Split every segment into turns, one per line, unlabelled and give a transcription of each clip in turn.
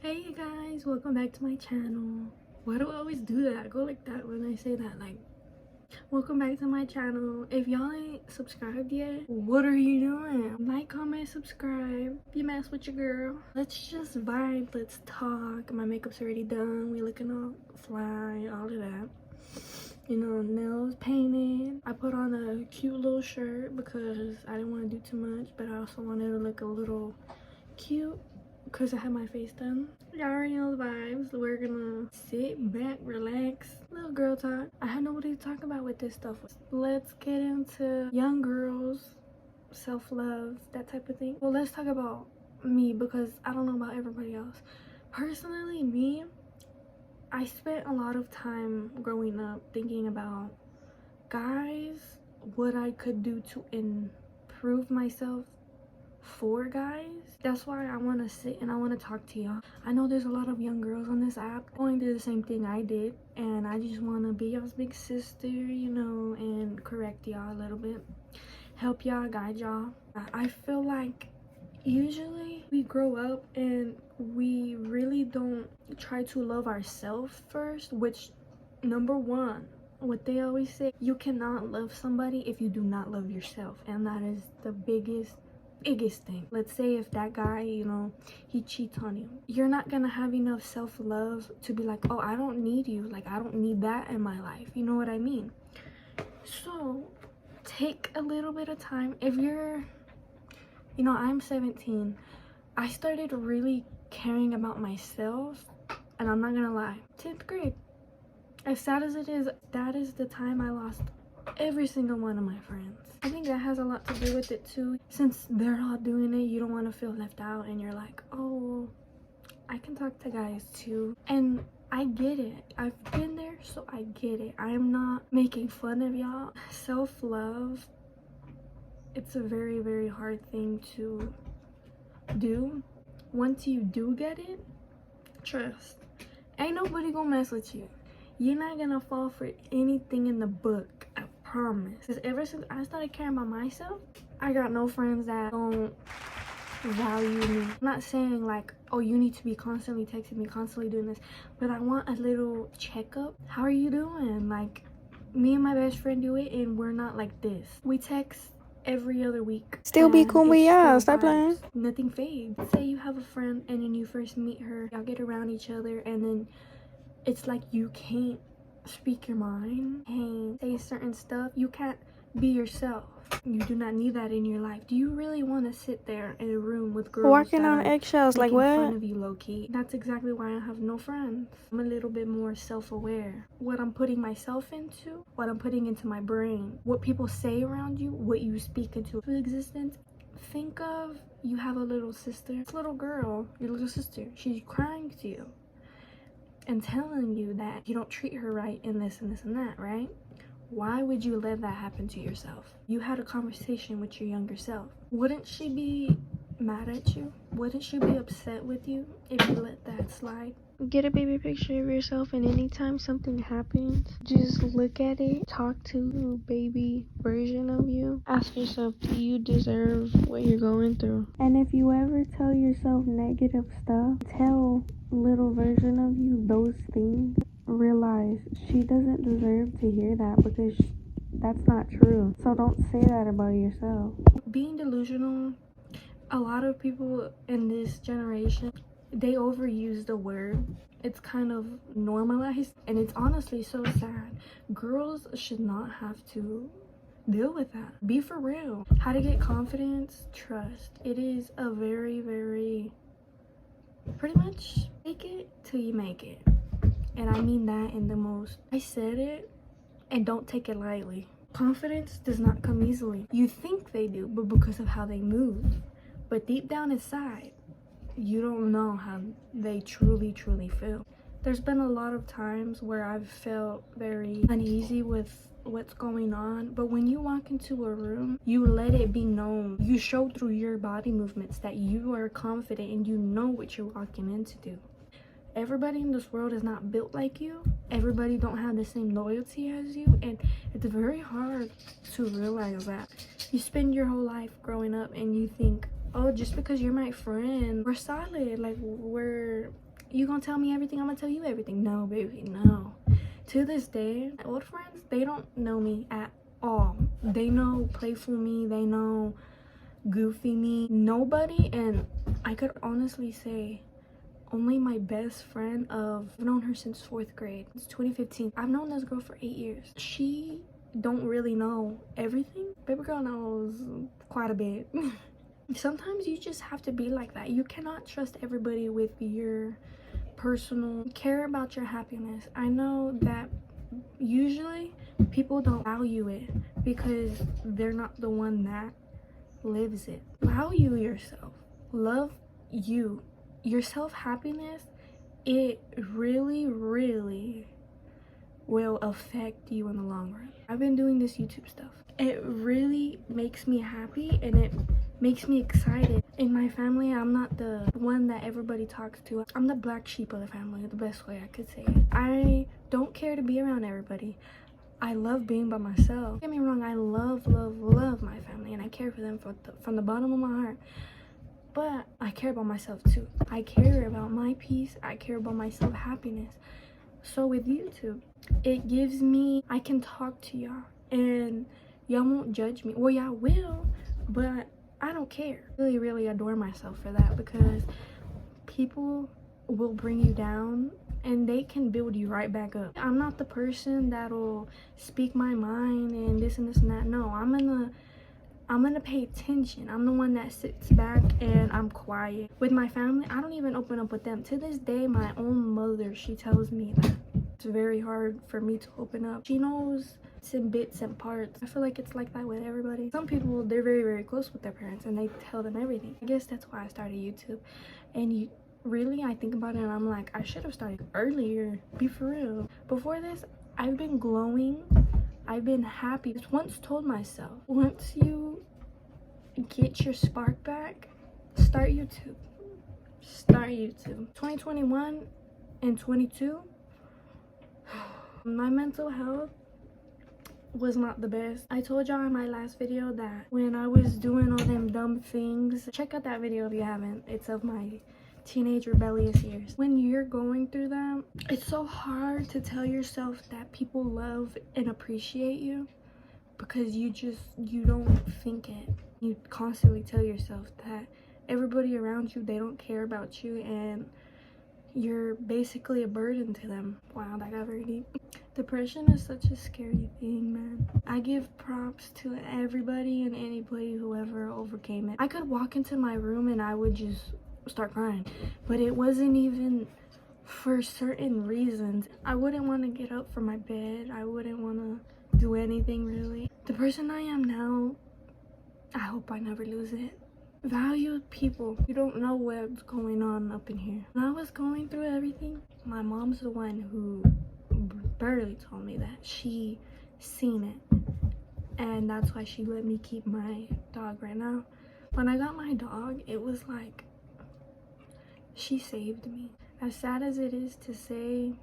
Hey you guys, welcome back to my channel. Why do I always do that? I go like that when I say that, like, welcome back to my channel. If y'all ain't subscribed yet, what are you doing? Like, comment, subscribe. You mess with your girl. Let's just vibe, let's talk. My makeup's already done. We looking all fly, all of that. You know, nails painted. I put on a cute little shirt because I didn't want to do too much, but I also wanted to look a little cute because I had my face done. Y'all already know the vibes. We're gonna sit back, relax, little girl talk. I had nobody to talk about with this stuff. Let's get into young girls, self-love, that type of thing. Well, let's talk about me because I don't know about everybody else. Personally, me, I spent a lot of time growing up thinking about guys, what I could do to improve myself for guys. That's why I want to sit and I want to talk to y'all. I know there's a lot of young girls on this app going through the same thing I did, and I just want to be y'all's big sister, you know, and correct y'all a little bit, help y'all, guide y'all. I feel like usually we grow up and we really don't try to love ourselves first, which, number one, what they always say, you cannot love somebody if you do not love yourself, and that is the biggest thing. Let's say if that guy, you know, he cheats on you, you're not gonna have enough self-love to be like, oh, I don't need you, like I don't need that in my life, you know what I mean? So take a little bit of time. If you're, you know, I'm 17, I started really caring about myself, and I'm not gonna lie, 10th grade. As sad as it is, that is the time I lost every single one of my friends. I think that has a lot to do with it too. Since they're all doing it, you don't want to feel left out, and you're like, oh, I can talk to guys too. And I get it. I've been there, so I get it. I am not making fun of y'all. Self-love, it's a very, very hard thing to do. Once you do get it, trust, ain't nobody gonna mess with you. You're not gonna fall for anything in the book, I promise. Because ever since I started caring about myself, I got no friends that don't value me. I'm not saying like, oh, you need to be constantly texting me, constantly doing this, but I want a little checkup. How are you doing? Like, me and my best friend do it, and we're not like this. We text every other week.
Still be
and
kumbaya.
it's still
Stop playing.
vibes. Nothing fades. Say you have a friend and then you first meet her, y'all get around each other, and then it's like you can't speak your mind, can't say certain stuff, you can't be yourself. You do not need that in your life. Do you really want to sit there in a room with girls
Walking
that
on
are
eggshells, like
making fun
what?
of you low-key? That's exactly why I have no friends. I'm a little bit more self-aware. What I'm putting myself into, what I'm putting into my brain, what people say around you, what you speak into existence. Think of, you have a little sister, this little girl, your little sister, she's crying to you and telling you that you don't treat her right in this and this and that, right? Why would you let that happen to yourself? You had a conversation with your younger self. Wouldn't she be mad at you? Wouldn't she be upset with you if you let that slide? Get a baby picture of yourself, and anytime something happens, just look at it, talk to the baby version of you. Ask yourself, do you deserve what you're going through? And if you ever tell yourself negative stuff, tell little version of you those things, realize she doesn't deserve to hear that, because that's not true. So don't say that about yourself. Being delusional, a lot of people in this generation, they overuse the word. It's kind of normalized, and it's honestly so sad. Girls should not have to deal with that. Be for real. How to get confidence, trust. It is a very, very, pretty much, take it till you make it. And I mean that in the most, I said it, and don't take it lightly. Confidence does not come easily. You think they do, but because of how they move. But deep down inside, you don't know how they truly feel. There's been a lot of times where I've felt very uneasy with what's going on, but when you walk into a room, you let it be known. You show through your body movements that you are confident and you know what you're walking in to do. Everybody in this world is not built like you. Everybody don't have the same loyalty as you, and it's very hard to realize that. You spend your whole life growing up and you think, oh, just because you're my friend, we're solid, like we're You gonna tell me everything, I'm gonna tell you everything. No, baby, no. To this day, my old friends, they don't know me at all. They know playful me, they know goofy me. Nobody, and I could honestly say only my best friend I've known her since 4th grade. It's 2015. I've known this girl for 8 years. She don't really know everything. Baby girl knows quite a bit. Sometimes you just have to be like that. You cannot trust everybody with your personal care about your happiness. I know that usually people don't value it because they're not the one that lives it. Value yourself. Love you. Your self-happiness, it really will affect you in the long run. I've been doing this YouTube stuff. It really makes me happy and it makes me excited. In my family, I'm not the one that everybody talks to. I'm the black sheep of the family, the best way I could say it. I don't care to be around everybody. I love being by myself. Don't get me wrong, I love my family and I care for them from the bottom of my heart. But I care about myself too. I care about my peace. I care about my self-happiness. So with YouTube, it gives me, I can talk to y'all and y'all won't judge me. Well, y'all will, but I don't care. I really adore myself for that because people will bring you down and they can build you right back up. I'm not the person that'll speak my mind and this and that. No, I'm gonna pay attention. I'm the one that sits back and I'm quiet. With my family, I don't even open up with them. To this day, my own mother, she tells me that it's very hard for me to open up. She knows some bits and parts. I feel like it's like that with everybody. Some people, they're very close with their parents and they tell them everything. I guess that's why I started YouTube. And really, I think about it and I'm like, I should have started earlier. Be for real. Before this, I've been glowing. I've been happy. Just once told myself, once you get your spark back, start YouTube. Start YouTube. 2021 and 22, my mental health was not the best. I told y'all in my last video that when I was doing all them dumb things, check out that video if you haven't. It's of my teenage rebellious years. When you're going through them, it's so hard to tell yourself that people love and appreciate you because you don't think it. You constantly tell yourself that everybody around you, they don't care about you and you're basically a burden to them. Wow, that got very deep. Depression is such a scary thing, man. I give props to everybody and anybody who ever overcame it. I could walk into my room and I would just start crying, but it wasn't even for certain reasons. I wouldn't want to get up from my bed. I wouldn't want to do anything really. The person I am now, I hope I never lose it. Value people. You don't know what's going on up in here. When I was going through everything, my mom's the one who barely told me that. She seen it, and that's why she let me keep my dog right now. When I got my dog, it was like she saved me. As sad as it is to say,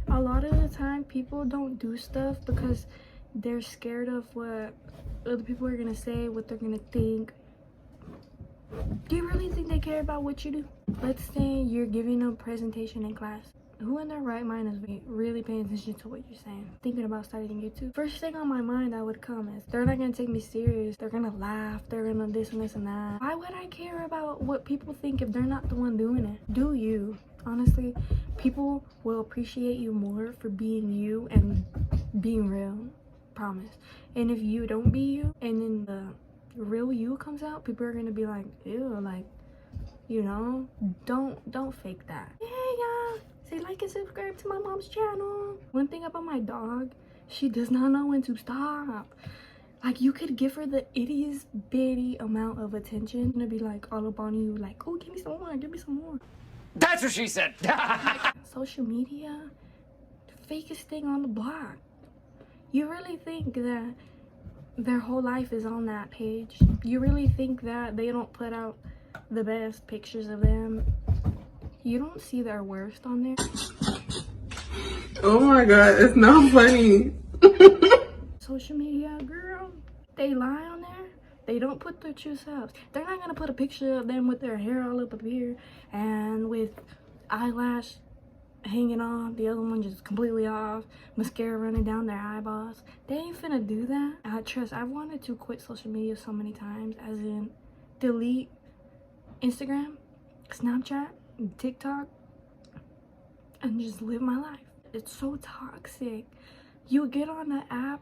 a lot of the time people don't do stuff because they're scared of what other people are gonna say, what they're gonna think. Do you really think they care about what you do? Let's say you're giving a presentation in class. Who in their right mind is really paying attention to what you're saying? Thinking about starting YouTube. First thing on my mind that would come is they're not gonna take me serious. They're gonna laugh. They're gonna this and this and that. Why would I care about what people think if they're not the one doing it? Do you? Honestly, people will appreciate you more for being you and being real. Promise. And if you don't be you and then the real you comes out, people are gonna be like, ew, like, you know, don't fake that. Hey y'all, say like and subscribe to my mom's channel. One thing about my dog, she does not know when to stop. Like, you could give her the ittiest bitty amount of attention and be like all up on you, like, oh, give me some more, give me some more.
That's what she said.
Social media, the fakest thing on the block. You really think that their whole life is on that page? You really think that they don't put out the best pictures of them? You don't see their worst on there?
Oh my god, it's not funny.
Social media, girl, they lie on there. They don't put their true selves. They're not gonna put a picture of them with their hair all up here and with eyelash hanging off, the other one just completely off, mascara running down their eyeballs. They ain't finna do that. Trust, I've wanted to quit social media so many times, as in delete Instagram, Snapchat, TikTok, and just live my life. It's so toxic. You get on the app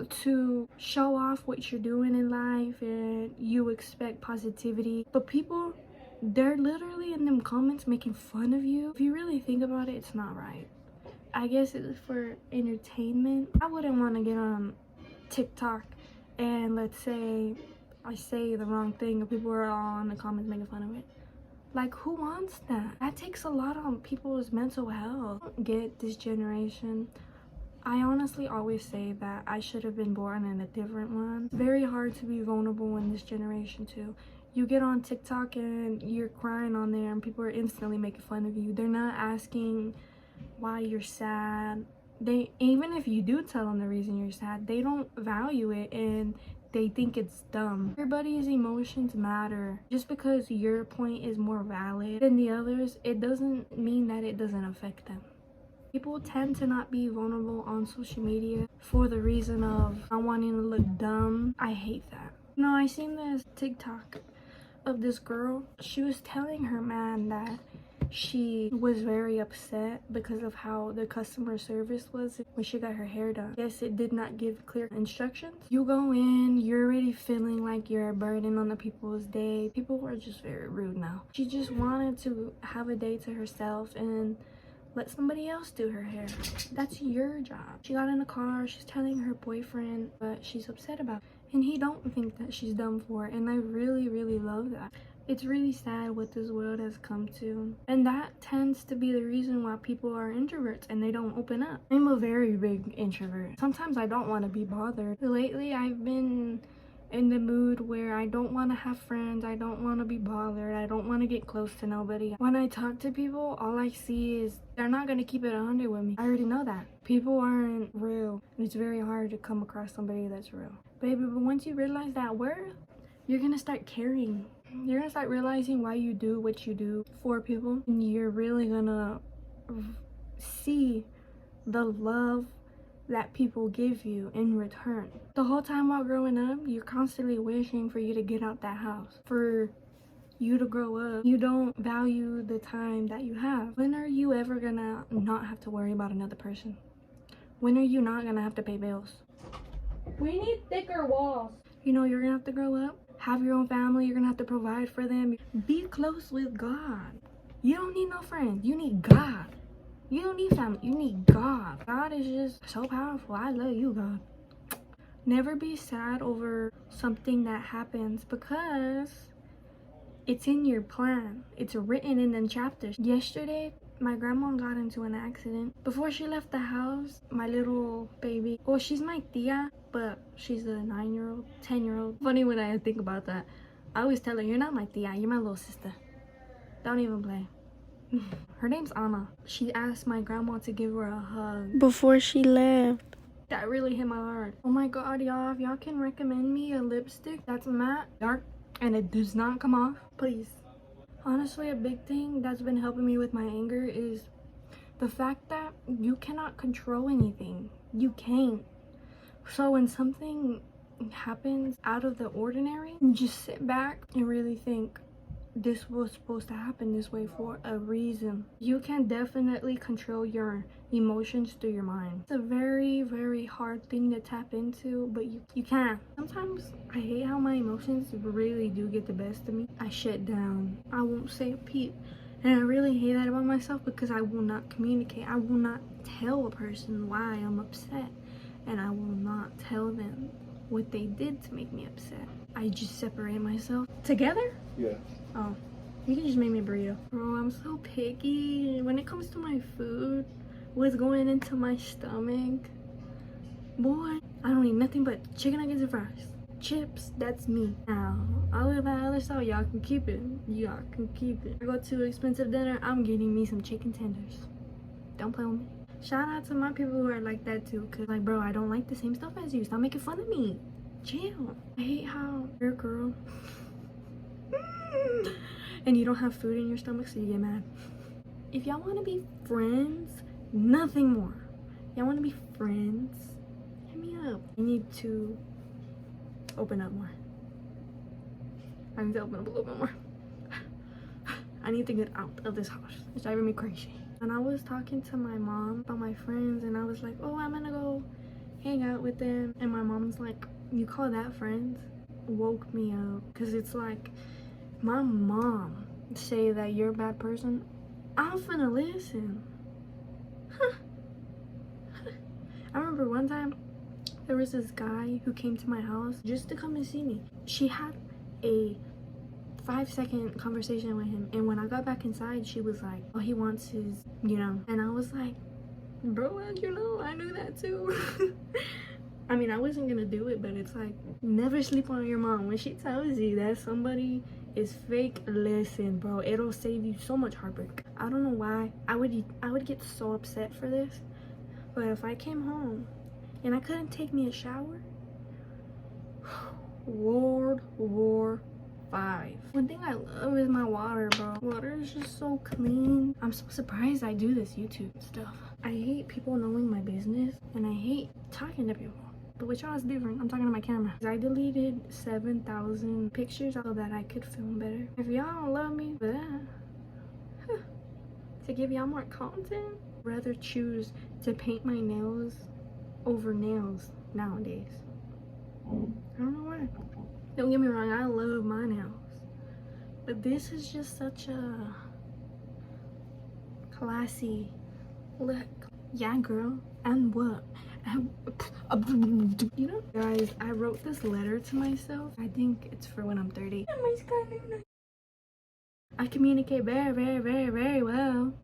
to show off what you're doing in life and you expect positivity, but people, they're literally in them comments making fun of you. If you really think about it, it's not right. I guess it's for entertainment. I wouldn't want to get on TikTok and let's say I say the wrong thing and people are all in the comments making fun of it. Like, who wants that? That takes a lot on people's mental health. I don't get this generation. I honestly always say that I should have been born in a different one. It's very hard to be vulnerable in this generation too. You get on TikTok and you're crying on there and people are instantly making fun of you. They're not asking why you're sad. They, even if you do tell them the reason you're sad, they don't value it and they think it's dumb. Everybody's emotions matter. Just because your point is more valid than the others, it doesn't mean that it doesn't affect them. People tend to not be vulnerable on social media for the reason of not wanting to look dumb. I hate that. You know, I seen this TikTok of this girl. She was telling her man that she was very upset because of how the customer service was when she got her hair done. Yes, it did not give clear instructions. You go in, you're already feeling like you're a burden on the people's day. People are just very rude now. She just wanted to have a day to herself and let somebody else do her hair. That's your job. She got in the car, she's telling her boyfriend what she's upset about, and he don't think that she's dumb for it, and I really love that. It's really sad what this world has come to, and that tends to be the reason why people are introverts and they don't open up. I'm a very big introvert. Sometimes I don't want to be bothered. Lately I've been in the mood where I don't want to have friends, I don't want to be bothered, I don't want to get close to nobody. When I talk to people, all I see is they're not going to keep it 100 with me. I already know that. People aren't real. It's very hard to come across somebody that's real. Baby, but once you realize that worth, you're going to start caring. You're going to start realizing why you do what you do for people. And you're really going to see the love that people give you in return. The whole time while growing up, you're constantly wishing for you to get out that house, for you to grow up. You don't value the time that you have. When are you ever gonna not have to worry about another person? When are you not gonna have to pay bills? We need thicker walls. You know, you're gonna have to grow up, have your own family, you're gonna have to provide for them. Be close with God. You don't need no friends, you need God. You don't need family, you need God. God is just so powerful. I love you, God. Never be sad over something that happens because it's in your plan. It's written in them chapters. Yesterday, my grandma got into an accident. Before she left the house, my little baby, well, she's my tia, but she's a 9-year-old, 10-year-old. Funny when I think about that. I always tell her, you're not my tia, you're my little sister. Don't even play. Her name's Anna. She asked my grandma to give her a hug
before she left.
That really hit my heart. Oh my god, y'all, if y'all can recommend me a lipstick that's matte, dark, and it does not come off, please. Honestly, a big thing that's been helping me with my anger is the fact that you cannot control anything. You can't. So when something happens out of the ordinary, just sit back and really think, this was supposed to happen this way for a reason. You can definitely control your emotions through your mind. It's a very hard thing to tap into, but you can. Sometimes I hate how my emotions really do get the best of me. I shut down. I won't say a peep. And I really hate that about myself because I will not communicate. I will not tell a person why I'm upset. And I will not tell them what they did to make me upset. I just separate myself. Together?
Yeah.
Oh, you can just make me a burrito. Bro, I'm so picky. When it comes to my food, what's going into my stomach, boy, I don't eat nothing but chicken nuggets and fries. Chips, that's me. Now, all of that other stuff, y'all can keep it. Y'all can keep it. I go to an expensive dinner, I'm getting me some chicken tenders. Don't play with me. Shout out to my people who are like that too, cause like, bro, I don't like the same stuff as you. Stop making fun of me. Chill. I hate how you're a girl and you don't have food in your stomach, so you get mad. if y'all want to be friends, nothing more. Y'all want to be friends, hit me up. I need to open up more. I need to open up a little bit more. I need to get out of this house. It's driving me crazy. And I was talking to my mom about my friends, and I was like, oh, I'm gonna go hang out with them. And my mom's like, you call that friends? Woke me up. Because it's like, my mom say that you're a bad person, I'm finna listen. I remember one time there was this guy who came to my house just to come and see me. She had a 5-second conversation with him, and when I got back inside, she was like, oh, he wants his, and I was like, bro, how'd you know? I knew that too. I mean, I wasn't gonna do it, but it's like, never sleep on your mom. When she tells you that somebody is fake, listen, bro, it'll save you so much heartbreak. I don't know why I would get so upset for this, but if I came home and I couldn't take me a shower, World War 5. One thing I love is my water, bro. Water is just so clean. I'm so surprised I do this YouTube stuff. I hate people knowing my business, and I hate talking to people. But with y'all, it's different. I'm talking to my camera. I deleted 7,000 pictures so that I could film better. If y'all don't love me for that, to give y'all more content, I'd rather choose to paint my nails over nails nowadays. I don't know why. Don't get me wrong, I love my nails, but this is just such a classy look. Yeah, girl. And what? Guys, I wrote this letter to myself. I think it's for when I'm 30. I communicate very, very, very, very well.